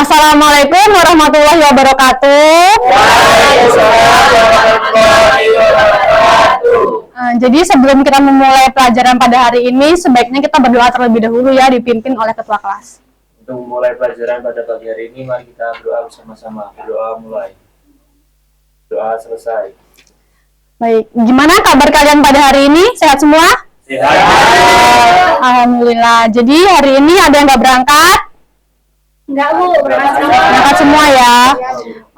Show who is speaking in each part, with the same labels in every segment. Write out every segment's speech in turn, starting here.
Speaker 1: Assalamualaikum warahmatullahi wabarakatuh.
Speaker 2: Waalaikumsalam warahmatullahi wabarakatuh.
Speaker 1: Jadi sebelum kita memulai pelajaran pada hari ini, sebaiknya kita berdoa terlebih dahulu ya, dipimpin oleh ketua kelas.
Speaker 2: Untuk memulai pelajaran pada pagi hari ini, mari kita berdoa bersama-sama. Berdoa mulai. Doa selesai.
Speaker 1: Baik, gimana kabar kalian pada hari ini? Sehat semua?
Speaker 2: Sehat.
Speaker 1: Alhamdulillah. Jadi hari ini ada yang nggak berangkat?
Speaker 3: Enggak, Bu.
Speaker 1: Berangkat semua ya?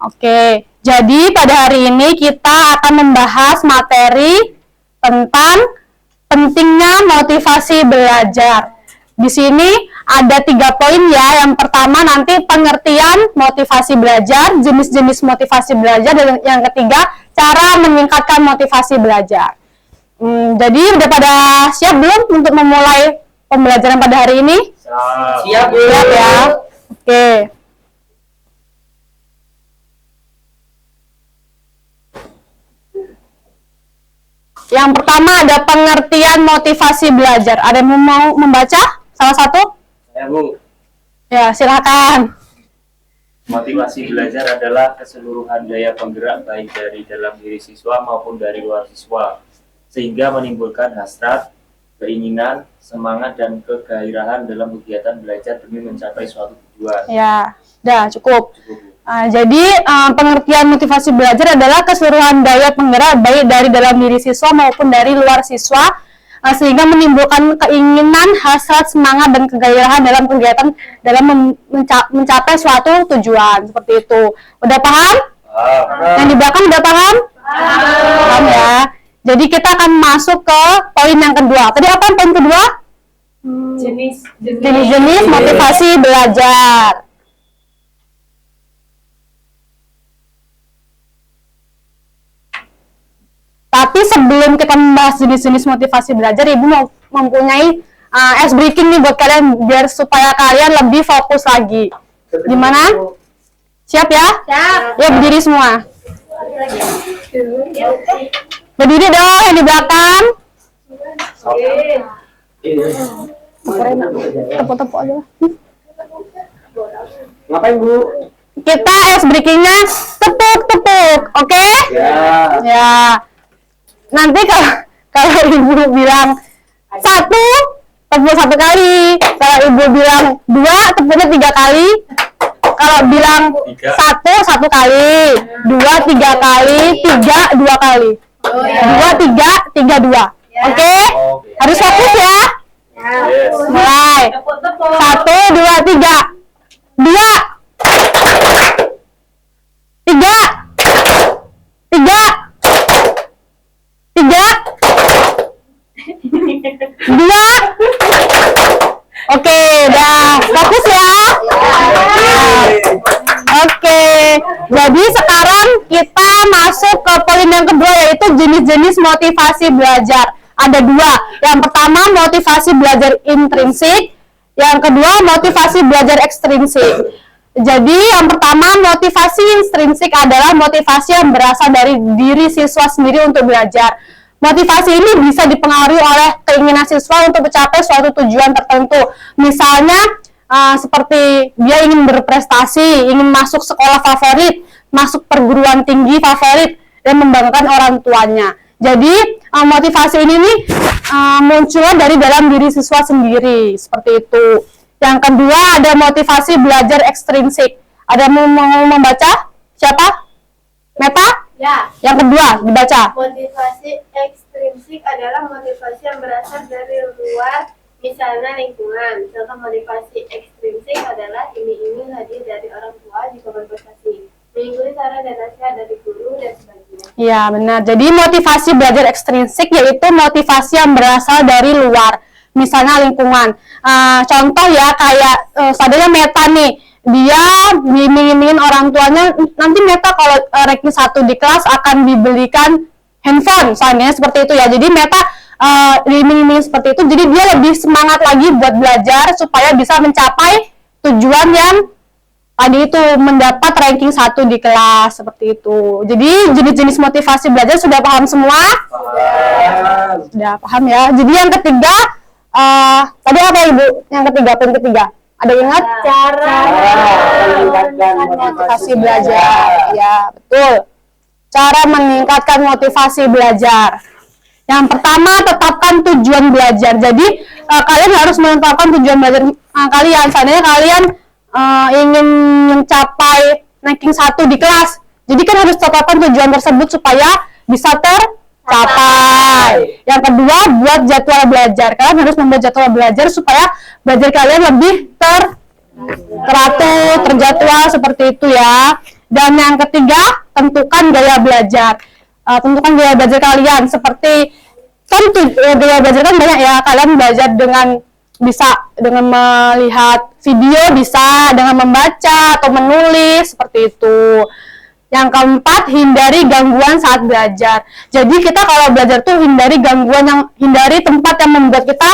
Speaker 1: Oke. Jadi pada hari ini kita akan membahas materi tentang pentingnya motivasi belajar. Di sini ada 3 poin ya. Yang pertama nanti pengertian motivasi belajar, jenis-jenis motivasi belajar, dan yang ketiga cara meningkatkan motivasi belajar. Jadi udah pada siap belum untuk memulai pembelajaran pada hari ini?
Speaker 2: Siap, Bu.
Speaker 1: Siap ya. Oke. Yang pertama ada pengertian motivasi belajar. Ada yang mau membaca? Salah satu?
Speaker 2: Saya, Bu.
Speaker 1: Ya, silakan.
Speaker 2: Motivasi belajar adalah keseluruhan daya penggerak baik dari dalam diri siswa maupun dari luar siswa, sehingga menimbulkan hasrat, keinginan, semangat, dan kegairahan dalam kegiatan belajar demi mencapai suatu tujuan.
Speaker 1: Ya, udah cukup.
Speaker 2: Cukup, Bu.
Speaker 1: Jadi pengertian motivasi belajar adalah keseluruhan daya penggerak baik dari dalam diri siswa maupun dari luar siswa, sehingga menimbulkan keinginan, hasrat, semangat, dan kegairahan dalam kegiatan dalam mencapai suatu tujuan. Seperti itu. Udah paham? Yang di belakang udah paham? Paham ya. Jadi kita akan masuk ke poin yang kedua. Tadi apa poin kedua? Jenis-jenis motivasi belajar. Tapi sebelum kita membahas jenis-jenis motivasi belajar, Ibu mau mempunyai ice breaking nih buat kalian biar supaya kalian lebih fokus lagi. Gimana? Siap ya?
Speaker 3: Siap.
Speaker 1: Ya, berdiri semua. Berdiri dong yang di belakang. Tepuk-tepuk aja lah.
Speaker 2: Ngapain, Bu?
Speaker 1: Kita ice breakingnya tepuk-tepuk, oke? Ya. Nanti kalau Ibu bilang 1, tepuk 1 kali. Kalau Ibu bilang 2, tepuknya 3 kali. Kalau bilang 1 kali, 2 3 kali, 3 2 kali. 2 3 3 2. Oke? Harus fokus ya.
Speaker 2: Yes.
Speaker 1: Mulai. 1 2 3. 2 3 3 2. Oke, dah fokus ya. Oke, jadi sekarang kita masuk ke poin yang kedua, yaitu jenis-jenis motivasi belajar. Ada 2. Yang pertama motivasi belajar intrinsik, yang kedua motivasi belajar ekstrinsik. Jadi yang pertama motivasi intrinsik adalah motivasi yang berasal dari diri siswa sendiri untuk belajar. Motivasi ini bisa dipengaruhi oleh keinginan siswa untuk mencapai suatu tujuan tertentu. Misalnya seperti dia ingin berprestasi, ingin masuk sekolah favorit, masuk perguruan tinggi favorit, dan membanggakan orang tuanya. Jadi motivasi ini nih muncul dari dalam diri siswa sendiri, seperti itu. Yang kedua ada motivasi belajar ekstrinsik. Ada yang mau membaca? Siapa? Meta?
Speaker 3: Ya.
Speaker 1: Yang kedua dibaca.
Speaker 3: Motivasi ekstrinsik adalah motivasi yang berasal dari luar, misalnya lingkungan. Contoh motivasi ekstrinsik adalah iming-iming hadiah dari orang tua jika berprestasi, mengikuti saran dan nasihat dari guru dan sebagainya.
Speaker 1: Iya benar. Jadi motivasi belajar ekstrinsik yaitu motivasi yang berasal dari luar, misalnya lingkungan. Contoh ya kayak sadanya Meta nih. Dia iming-imingin orang tuanya, nanti Meta kalau ranking 1 di kelas akan dibelikan handphone, misalnya seperti itu ya. Jadi Meta diiming-imingin seperti itu, jadi dia lebih semangat lagi buat belajar supaya bisa mencapai tujuan yang tadi itu, mendapat ranking 1 di kelas, seperti itu. Jadi jenis-jenis motivasi belajar sudah paham semua? Sudah paham ya. Jadi yang ketiga, tadi apa Ibu? Yang ketiga, poin ketiga. Ada yang ingat?
Speaker 4: Cara meningkatkan
Speaker 1: Motivasi belajar. Ya, betul. Cara meningkatkan motivasi belajar. Yang pertama, tetapkan tujuan belajar. Jadi, kalian harus menetapkan tujuan belajar kalian. Seandainya kalian ingin mencapai ranking 1 di kelas, jadi kan harus tetapkan tujuan tersebut supaya bisa tercapai. Yang kedua, buat jadwal belajar. Kalian harus membuat jadwal belajar supaya belajar kalian lebih teratur, terjadwal seperti itu ya. Dan yang ketiga, tentukan gaya belajar. Tentukan gaya belajar kalian seperti kan gaya belajar kan banyak ya. Kalian belajar bisa dengan melihat video, bisa dengan membaca atau menulis seperti itu. Yang keempat, hindari gangguan saat belajar. Jadi kita kalau belajar tuh hindari tempat yang membuat kita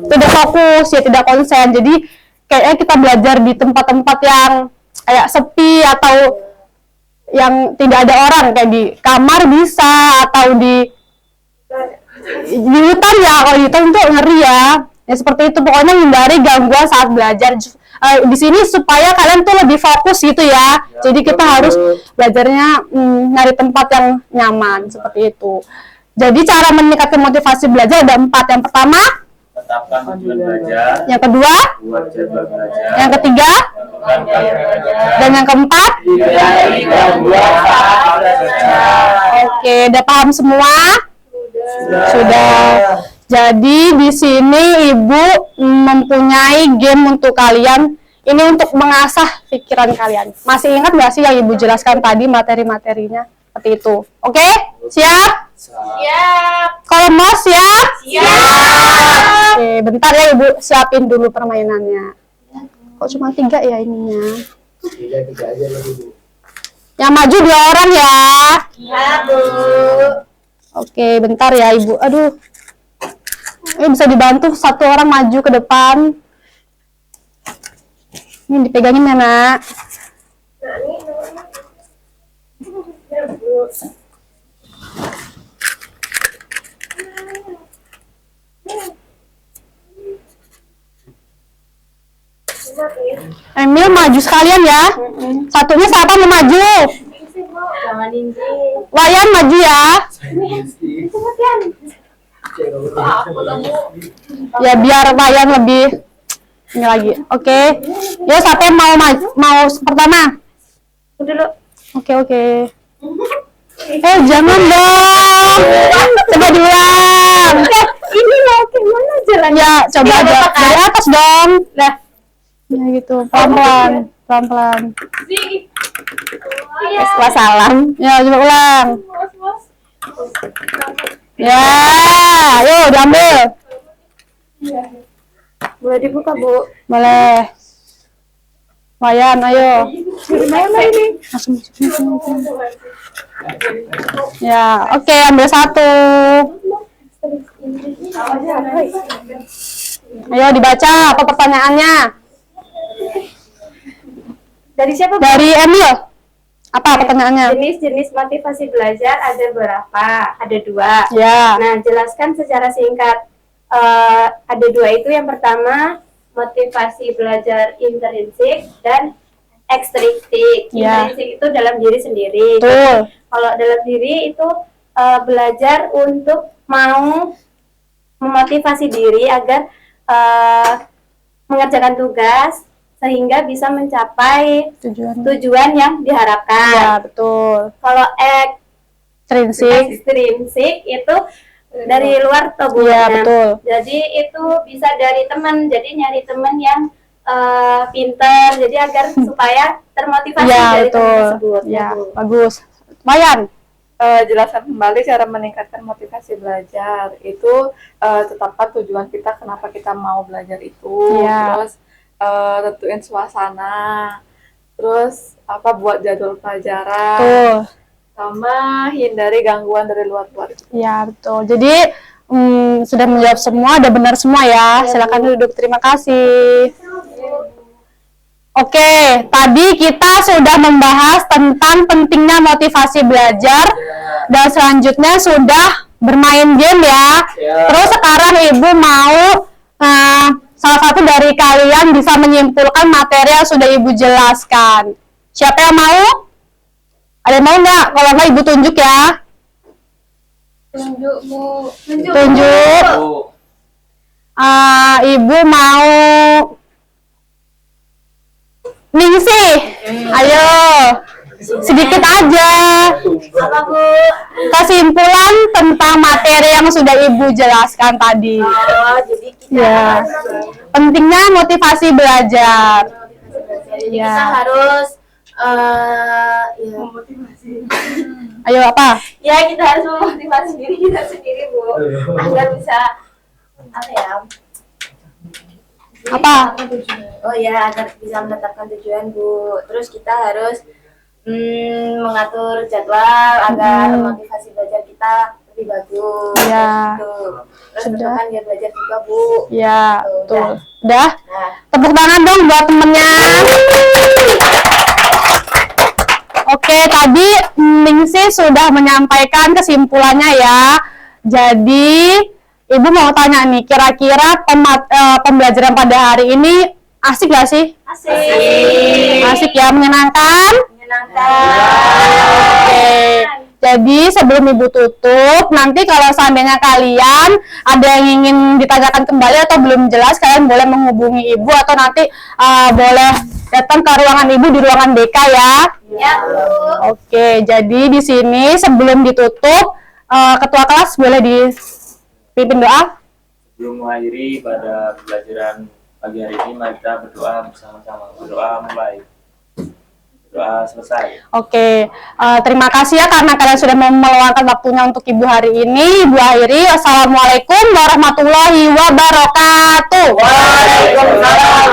Speaker 1: tidak fokus ya, tidak konsen. Jadi kayaknya kita belajar di tempat-tempat yang kayak sepi atau yang tidak ada orang, kayak di kamar bisa, atau di hutan ya. Kalau di hutan tuh ngeri ya. Ya seperti itu, pokoknya hindari gangguan saat belajar. Di sini supaya kalian tuh lebih fokus gitu ya. Jadi kita harus belajarnya nyari tempat yang nyaman seperti itu. Jadi cara meningkatkan motivasi belajar ada 4. Yang pertama,
Speaker 2: tetapkan tujuan belajar.
Speaker 1: Yang kedua,
Speaker 2: Buat jadwal belajar.
Speaker 1: yang ketiga,
Speaker 2: Tentukan gaya belajar.
Speaker 1: dan yang keempat.
Speaker 2: Hindari gangguan saat belajar.
Speaker 1: Oke, udah paham semua? Sudah. Jadi di sini Ibu mempunyai game untuk kalian. Ini untuk mengasah pikiran kalian. Masih ingat nggak sih yang Ibu jelaskan tadi materi-materinya? Seperti itu. Oke? Siap?
Speaker 3: Siap.
Speaker 1: Kalau mau siap?
Speaker 3: Siap.
Speaker 1: Oke, bentar ya Ibu siapin dulu permainannya. Kok cuma 3 ya ininya?
Speaker 4: 3 aja lagi Bu.
Speaker 1: Yang maju 2 orang ya.
Speaker 3: Iya, Bu.
Speaker 1: Oke, bentar ya Ibu. Aduh. Ini bisa dibantu 1 orang maju ke depan. Ini dipegangin ya, Nak.
Speaker 3: Nah, ini ya, Bu.
Speaker 1: Emil maju sekalian ya. Satunya siapa mau maju?
Speaker 3: Jangan injek.
Speaker 1: Wayan maju ya. Ya biar Wayan lebih ini lagi. Oke. Yo siapa yang mau pertama?
Speaker 3: Dulu.
Speaker 1: Oke. Jangan dong. Coba diulang.
Speaker 3: Ini mau gimana jalannya?
Speaker 1: Ya, coba aja dari atas dong. Nah. Ya gitu, pelan-pelan.
Speaker 3: Wassalam.
Speaker 1: Ya, coba ulang. Ya, yuk diambil.
Speaker 3: Boleh dibuka, Bu?
Speaker 1: Boleh. Wayan, ayo.
Speaker 3: Gimana ini?
Speaker 1: Langsung. Ya, oke, ambil 1. Ayo dibaca apa pertanyaannya?
Speaker 3: Dari siapa, Bu?
Speaker 1: Dari Emil. Apa pertanyaannya?
Speaker 3: Jenis-jenis motivasi belajar ada berapa? Ada 2.
Speaker 1: Ya.
Speaker 3: Nah, jelaskan secara singkat. Ada 2 itu. Yang pertama, motivasi belajar intrinsik dan ekstrinsik.
Speaker 1: Ya.
Speaker 3: Intrinsik itu dalam diri sendiri.
Speaker 1: Betul.
Speaker 3: Kalau dalam diri itu belajar untuk mau memotivasi diri agar mengerjakan tugas sehingga bisa mencapai tujuan yang diharapkan.
Speaker 1: Ya, betul.
Speaker 3: Kalau
Speaker 1: Ekstrinsik.
Speaker 3: ekstrinsik itu dari luar tubuhnya.
Speaker 1: Iya, betul.
Speaker 3: Jadi itu bisa dari teman. Jadi nyari teman yang pintar. Jadi agar supaya termotivasi
Speaker 1: Iya,
Speaker 3: dari teman
Speaker 1: betul.
Speaker 3: tersebut.
Speaker 1: Ya,
Speaker 3: Bu.
Speaker 1: bagus. Wayan.
Speaker 5: Jelaskan kembali cara meningkatkan motivasi belajar itu tetapkan tujuan kita kenapa kita mau belajar itu,
Speaker 1: Iya.
Speaker 5: terus tentuin suasana, terus buat jadwal pelajaran,
Speaker 1: Tuh.
Speaker 5: sama hindari gangguan dari luar.
Speaker 1: Ya, betul. Jadi sudah menjawab semua, udah benar semua ya. Silakan duduk. Terima kasih. Oke, tadi kita sudah membahas tentang pentingnya motivasi belajar dan selanjutnya sudah bermain game ya. Terus sekarang Ibu mau salah satu dari kalian bisa menyimpulkan materi yang sudah Ibu jelaskan. Siapa yang mau? Ada yang mau nggak? Kalau nggak Ibu tunjuk ya.
Speaker 3: Tunjuk, Bu.
Speaker 1: Tunjuk. Ibu mau Ningsih. Ayo. Sedikit aja.
Speaker 3: Apa, Bu?
Speaker 1: Kesimpulan tentang materi yang sudah Ibu jelaskan tadi.
Speaker 3: Oh, jadi kita
Speaker 1: Ya. Pentingnya motivasi belajar.
Speaker 3: Jadi
Speaker 1: Ya.
Speaker 3: kita harus ya.
Speaker 1: Ayo apa?
Speaker 3: Ya, kita harus memotivasi diri kita sendiri, Bu, agar bisa apa ya?
Speaker 1: Apa?
Speaker 3: Oh ya, agar bisa menetapkan tujuan, Bu. Terus kita harus mengatur jadwal agar motivasi belajar kita lebih bagus.
Speaker 1: Ya.
Speaker 3: Gitu. Terus
Speaker 1: Sudah.
Speaker 3: kan dia belajar juga, Bu.
Speaker 1: Ya,
Speaker 3: Tuh,
Speaker 1: betul.
Speaker 3: udah.
Speaker 1: Udah?
Speaker 3: Nah,
Speaker 1: Tepuk tangan dong buat temennya. Oke, tadi Ningsih sudah menyampaikan kesimpulannya ya. Jadi, Ibu mau tanya nih, kira-kira pembelajaran pada hari ini asik gak sih?
Speaker 3: asik.
Speaker 1: Asik ya, menyenangkan?
Speaker 3: Menyenangkan.
Speaker 1: Oke. Jadi sebelum Ibu tutup, nanti kalau seandainya kalian ada yang ingin ditanyakan kembali atau belum jelas, kalian boleh menghubungi Ibu atau nanti boleh datang ke ruangan Ibu di ruangan BK ya.
Speaker 3: Ya, Bu.
Speaker 1: Oke, jadi di sini sebelum ditutup, ketua kelas boleh dipimpin doa.
Speaker 2: Sebelum mengakhiri pada pembelajaran pagi hari ini, mari kita berdoa bersama-sama. Berdoa mulai. Berdoa selesai.
Speaker 1: Oke, terima kasih ya karena kalian sudah mau meluangkan waktunya untuk Ibu hari ini. Ibu akhiri, Assalamualaikum warahmatullahi wabarakatuh.
Speaker 2: Waalaikumsalam.